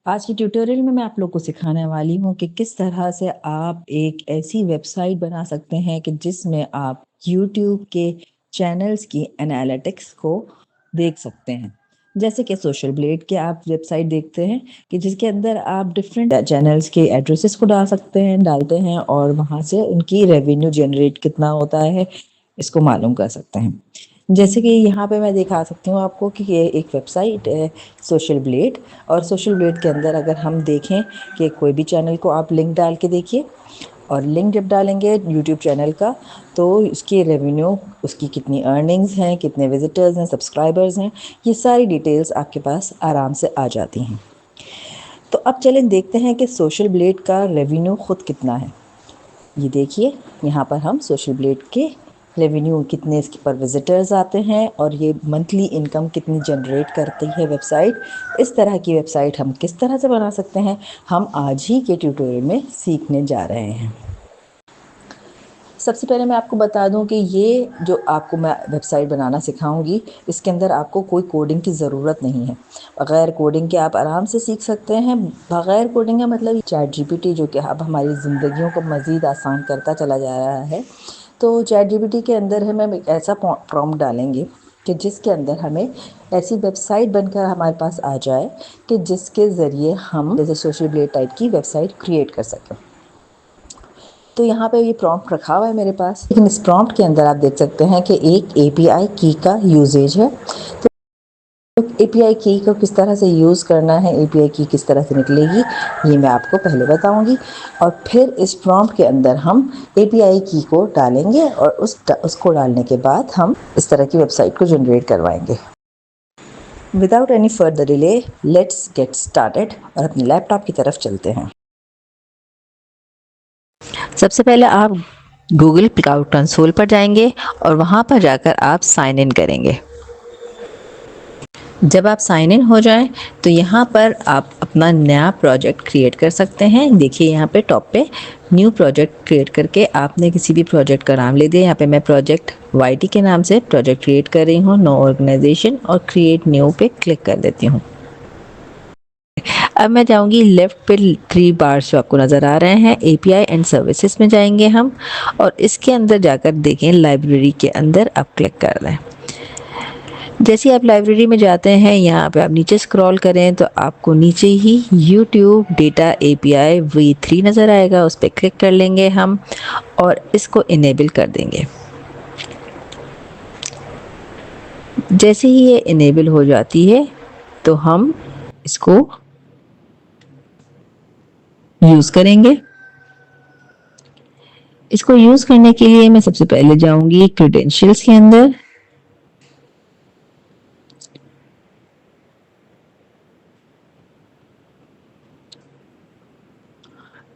आज की ट्यूटोरियल में मैं आप लोग को सिखाने वाली हूँ कि किस तरह से आप एक ऐसी वेबसाइट बना सकते हैं कि जिसमें आप यूट्यूब के चैनल्स की एनालिटिक्स को देख सकते हैं। जैसे कि सोशल ब्लेड के आप वेबसाइट देखते हैं कि जिसके अंदर आप डिफरेंट चैनल्स के एड्रेसेस को डालते हैं और वहाँ से उनकी रेवेन्यू जनरेट कितना होता है इसको मालूम कर सकते हैं। जैसे कि यहाँ पे मैं दिखा सकती हूँ आपको कि ये एक वेबसाइट है सोशल ब्लेड, और सोशल ब्लेड के अंदर अगर हम देखें कि कोई भी चैनल को आप लिंक डाल के देखिए, और लिंक जब डालेंगे यूट्यूब चैनल का तो उसकी रेवेन्यू, उसकी कितनी अर्निंग्स हैं, कितने विजिटर्स हैं, सब्सक्राइबर्स हैं, ये सारी डिटेल्स आपके पास आराम से आ जाती हैं। तो अब चलें देखते हैं कि सोशल ब्लेड का रेवेन्यू ख़ुद कितना है। ये देखिए, यहाँ पर हम सोशल ब्लेड के रेवेन्यू कितने इसके पर विजिटर्स आते हैं और ये मंथली इनकम कितनी जनरेट करती है वेबसाइट। इस तरह की वेबसाइट हम किस तरह से बना सकते हैं, हम आज ही के ट्यूटोरियल में सीखने जा रहे हैं। सबसे पहले मैं आपको बता दूं कि ये जो आपको मैं वेबसाइट बनाना सिखाऊंगी, इसके अंदर आपको कोई कोडिंग की ज़रूरत नहीं है। बग़ैर कोडिंग के आप आराम से सीख सकते हैं। बग़ैर कोडिंग का मतलब चैट जीपीटी जो कि अब हमारी ज़िंदगियों को मज़ीद आसान करता चला जा रहा है। तो चैट जीपीटी के अंदर हम एक ऐसा प्रॉम्प्ट डालेंगे कि जिसके अंदर हमें ऐसी वेबसाइट बनकर हमारे पास आ जाए कि जिसके ज़रिए हम जैसे सोशल ब्लेड टाइप की वेबसाइट क्रिएट कर सकें। तो यहाँ पे ये प्रॉम्प्ट रखा हुआ है मेरे पास, लेकिन इस प्रॉम्प्ट के अंदर आप देख सकते हैं कि एक एपीआई की का यूजेज है। तो एपीआई की को किस तरह से यूज़ करना है, एपीआई की किस तरह से निकलेगी, ये मैं आपको पहले बताऊंगी। और फिर इस प्रॉम्प्ट के अंदर हम एपीआई की को डालेंगे और उसको डालने के बाद हम इस तरह की वेबसाइट को जनरेट करवाएंगे। Without any further delay let's get started और अपने लैपटॉप की तरफ चलते हैं। सबसे पहले आप गूगल क्लाउड कंसोल पर जाएंगे और वहाँ पर जाकर आप साइन इन करेंगे। जब आप साइन इन हो जाएं तो यहाँ पर आप अपना नया प्रोजेक्ट क्रिएट कर सकते हैं। देखिए यहाँ पे टॉप पे न्यू प्रोजेक्ट क्रिएट करके आपने किसी भी प्रोजेक्ट का नाम ले दिया। यहाँ पे मैं प्रोजेक्ट वाईटी के नाम से प्रोजेक्ट क्रिएट कर रही हूँ, नो ऑर्गेनाइजेशन, और क्रिएट न्यू पे क्लिक कर देती हूँ। अब मैं जाऊंगी लेफ्ट पे 3 बार्स जो आपको नज़र आ रहे हैं, एपीआई एंड सर्विसेज में जाएंगे हम, और इसके अंदर जाकर देखें लाइब्रेरी के अंदर आप क्लिक कर दें। जैसे आप लाइब्रेरी में जाते हैं, यहाँ पे आप नीचे स्क्रॉल करें तो आपको नीचे ही YouTube डेटा API v3 नज़र आएगा, उस पर क्लिक कर लेंगे हम और इसको इनेबल कर देंगे। जैसे ही ये इनेबल हो जाती है तो हम इसको यूज़ करेंगे। इसको यूज़ करने के लिए मैं सबसे पहले जाऊंगी क्रेडेंशियल्स के अंदर,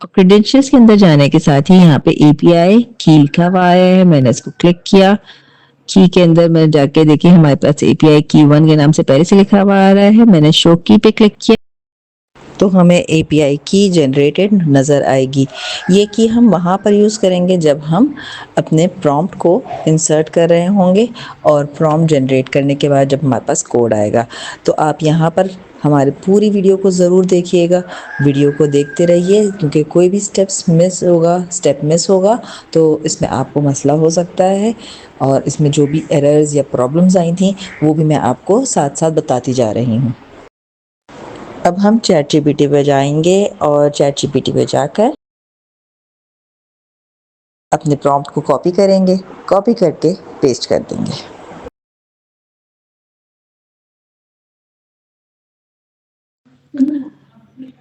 और क्रेडेंशियल्स के अंदर जाने के साथ ही यहाँ पे एपीआई की लिखा हुआ है, मैंने इसको क्लिक किया। की के अंदर मैं जाके देखिए हमारे पास एपीआई की 1 के नाम से पहले से लिखा हुआ आ रहा है, मैंने शो की पे क्लिक किया तो हमें एपीआई की जनरेटेड नज़र आएगी। ये की हम वहाँ पर यूज़ करेंगे जब हम अपने प्रॉम्प्ट को इंसर्ट कर रहे होंगे, और प्रॉम्प्ट जनरेट करने के बाद जब हमारे पास कोड आएगा। तो आप यहाँ पर हमारी पूरी वीडियो को ज़रूर देखिएगा, वीडियो को देखते रहिए, क्योंकि कोई भी स्टेप मिस होगा तो इसमें आपको मसला हो सकता है, और इसमें जो भी एरर्स या प्रॉब्लम्स आई थी वो भी मैं आपको साथ साथ बताती जा रही हूँ। अब हम चैट जीपीटी पे जाएंगे और चैट जीपीटी पे जाकर अपने प्रॉम्प्ट को कॉपी करेंगे, कॉपी करके पेस्ट कर देंगे।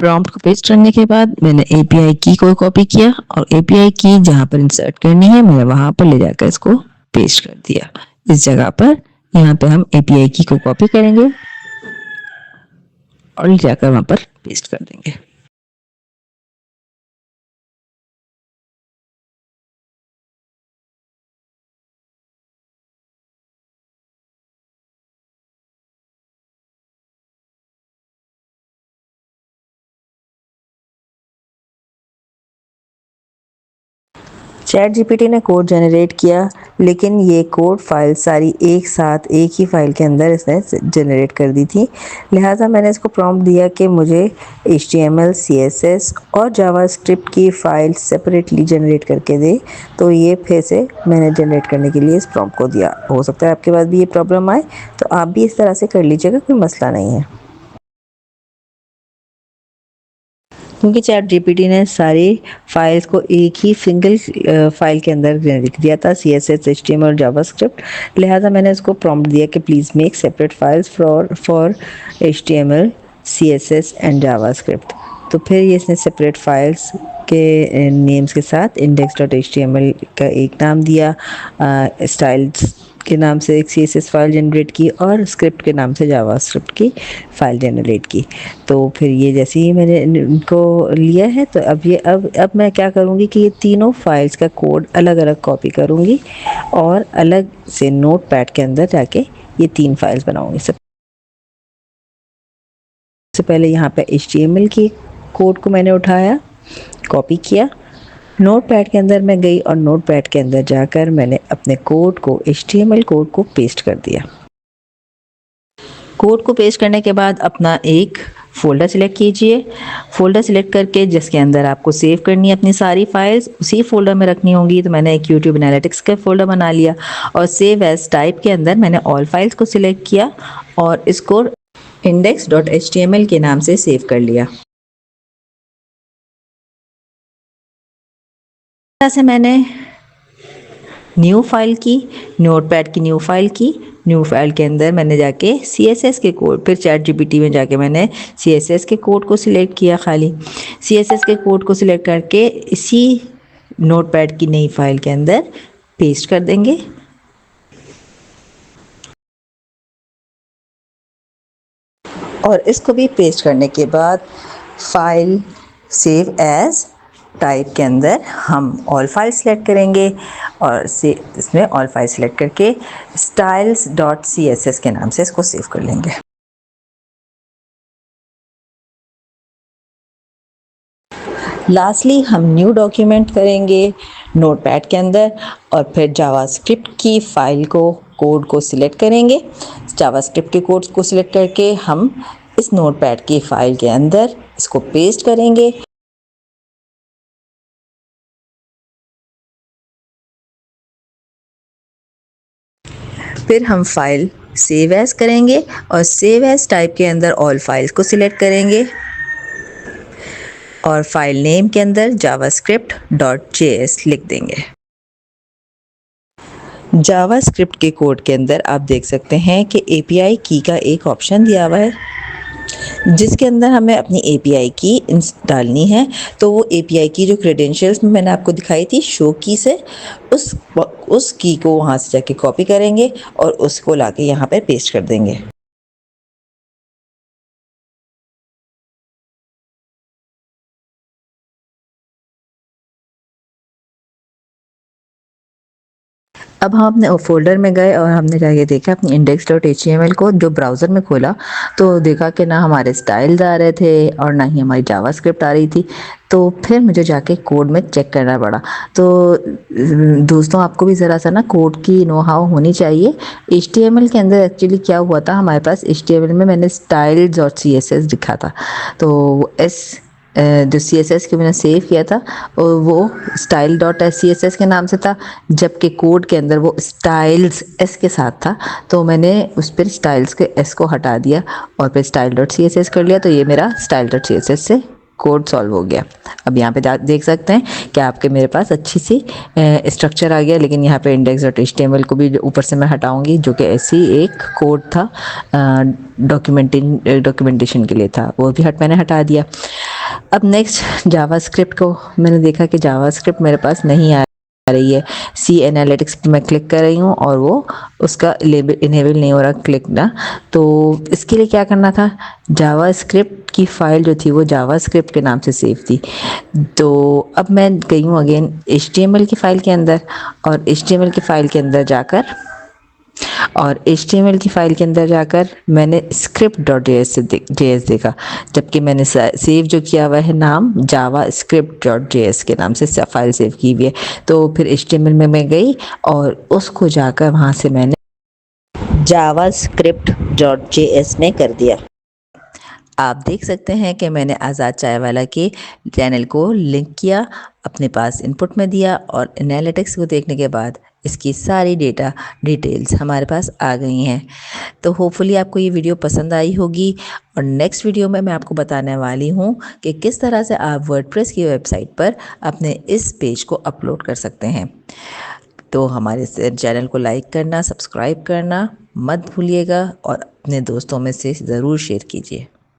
प्रॉम्प्ट को पेस्ट करने के बाद मैंने एपीआई की को कॉपी किया और एपीआई की जहाँ पर इंसर्ट करनी है मैंने वहां पर ले जाकर इसको पेस्ट कर दिया। इस जगह पर यहाँ पे हम एपीआई की को कॉपी करेंगे और ले जाकर वहां पर पेस्ट कर देंगे। चैट जीपीटी ने कोड जनरेट किया, लेकिन ये कोड फाइल सारी एक साथ एक ही फाइल के अंदर इसने जनरेट कर दी थी। लिहाजा मैंने इसको प्रॉम्प्ट दिया कि मुझे HTML, CSS और जावास्क्रिप्ट की फाइल सेपरेटली जनरेट करके दे। तो ये फिर से मैंने जनरेट करने के लिए इस प्रॉम्प्ट को दिया। हो सकता है आपके पास भी ये प्रॉब्लम आए, तो आप भी इस तरह से कर लीजिएगा, कोई मसला नहीं है। क्योंकि चैट जीपीटी ने सारी फाइल्स को एक ही सिंगल फाइल के अंदर लिख दिया था, CSS, HTML और जावास्क्रिप्ट। लिहाजा मैंने इसको प्रॉम्प्ट दिया कि please make separate files for HTML, CSS and JavaScript. तो फिर ये इसने सेपरेट फाइल्स के नेम्स के साथ index.html का एक नाम दिया, स्टाइल्स के नाम से एक CSS फाइल जनरेट की और स्क्रिप्ट के नाम से जावास्क्रिप्ट की फाइल जनरेट की। तो फिर ये जैसे ही मैंने इनको लिया है, तो अब मैं क्या करूँगी कि ये तीनों फाइल्स का कोड अलग अलग कॉपी करूँगी और अलग से नोटपैड के अंदर जाके ये 3 फाइल्स बनाऊँगी। सबसे पहले यहाँ पे HTML की कोड को मैंने उठाया, कॉपी किया, नोटपैड के अंदर मैं गई और नोटपैड के अंदर जाकर मैंने अपने कोड को, HTML कोड को पेस्ट कर दिया। कोड को पेस्ट करने के बाद अपना एक फ़ोल्डर सिलेक्ट कीजिए। फ़ोल्डर सिलेक्ट करके जिसके अंदर आपको सेव करनी है अपनी सारी फाइल्स, उसी फ़ोल्डर में रखनी होंगी। तो मैंने एक यूट्यूब एनालिटिक्स का फ़ोल्डर बना लिया और सेव एज़ टाइप के अंदर मैंने ऑल फाइल्स को सिलेक्ट किया और इसको index.html के नाम से सेव कर लिया। से मैंने न्यू फाइल की, नोटपैड की न्यू फाइल की, न्यू फाइल के अंदर मैंने जाके CSS के कोड, फिर चैट जीपीटी में जाके मैंने CSS के कोड को सिलेक्ट किया। खाली CSS के कोड को सिलेक्ट करके इसी नोटपैड की नई फाइल के अंदर पेस्ट कर देंगे। और इसको भी पेस्ट करने के बाद फाइल सेव एज टाइप के अंदर हम ऑल फाइल सेलेक्ट करेंगे और इसमें ऑल फाइल सेलेक्ट करके styles.css के नाम से इसको सेव कर लेंगे। लास्टली हम न्यू डॉक्यूमेंट करेंगे नोटपैड के अंदर और फिर जावास्क्रिप्ट की फाइल को, कोड को सिलेक्ट करेंगे। जावास्क्रिप्ट के कोड्स को सिलेक्ट करके हम इस नोटपैड की फाइल के अंदर इसको पेस्ट करेंगे। फिर हम फाइल सेव एज करेंगे और सेव एज टाइप के अंदर ऑल फाइल्स को सिलेक्ट करेंगे और फाइल नेम के अंदर javascript.js लिख देंगे। जावास्क्रिप्ट के कोड के अंदर आप देख सकते हैं कि API की का एक ऑप्शन दिया हुआ है, जिसके अंदर हमें अपनी API की डालनी है। तो वो API की जो क्रेडेंशियल्स मैंने आपको दिखाई थी शो की से, उस की को वहाँ से जाके कॉपी करेंगे और उसको लाके यहाँ पर पेस्ट कर देंगे। अब हम अपने फ़ोल्डर में गए और हमने जाके देखा अपनी index.html को, जो ब्राउज़र में खोला तो देखा कि ना हमारे स्टाइल्स आ रहे थे और ना ही हमारी जावास्क्रिप्ट आ रही थी। तो फिर मुझे जाके कोड में चेक करना पड़ा। तो दोस्तों, आपको भी ज़रा सा ना कोड की नो हाउ होनी चाहिए। HTML के अंदर एक्चुअली क्या हुआ था, हमारे पास HTML में मैंने स्टाइल्स और CSS लिखा था, तो जो CSS के मैंने सेव किया था और वो style.css के नाम से था, जबकि कोड के अंदर वो स्टाइल्स S के साथ था। तो मैंने उस पर स्टाइल्स के S को हटा दिया और फिर style.css कर लिया। तो ये मेरा style.css से कोड सॉल्व हो गया। अब यहाँ पे देख सकते हैं कि आपके मेरे पास अच्छी सी स्ट्रक्चर आ गया। लेकिन यहाँ पे index.html को भी ऊपर से मैं हटाऊंगी, जो कि ऐसी एक कोड था डॉक्यूमेंटेशन के लिए था, वो भी मैंने हटा दिया। अब नेक्स्ट जावास्क्रिप्ट को मैंने देखा कि जावास्क्रिप्ट मेरे पास नहीं आ रही है। सी एनालिटिक्स पे मैं क्लिक कर रही हूँ और वो उसका इनेबल नहीं हो रहा क्लिक ना। तो इसके लिए क्या करना था, जावास्क्रिप्ट की फ़ाइल जो थी वो जावास्क्रिप्ट के नाम से सेव थी। तो अब मैं गई हूँ अगेन HTML की फ़ाइल के अंदर और HTML की फ़ाइल के अंदर जाकर और HTML की फ़ाइल के अंदर जाकर मैंने script.js देखा, जबकि मैंने सेव जो किया हुआ है नाम जावा script.js के नाम से फ़ाइल सेव की हुई है। तो फिर HTML में मैं गई और उसको जाकर वहाँ से मैंने javascript.js में कर दिया। आप देख सकते हैं कि मैंने आज़ाद चाय वाला के चैनल को लिंक किया, अपने पास इनपुट में दिया और एनालिटिक्स को देखने के बाद इसकी सारी डिटेल्स हमारे पास आ गई हैं। तो होपफुली आपको ये वीडियो पसंद आई होगी और नेक्स्ट वीडियो में मैं आपको बताने वाली हूँ कि किस तरह से आप वर्डप्रेस की वेबसाइट पर अपने इस पेज को अपलोड कर सकते हैं। तो हमारे चैनल को लाइक करना, सब्सक्राइब करना मत भूलिएगा और अपने दोस्तों में से ज़रूर शेयर कीजिए।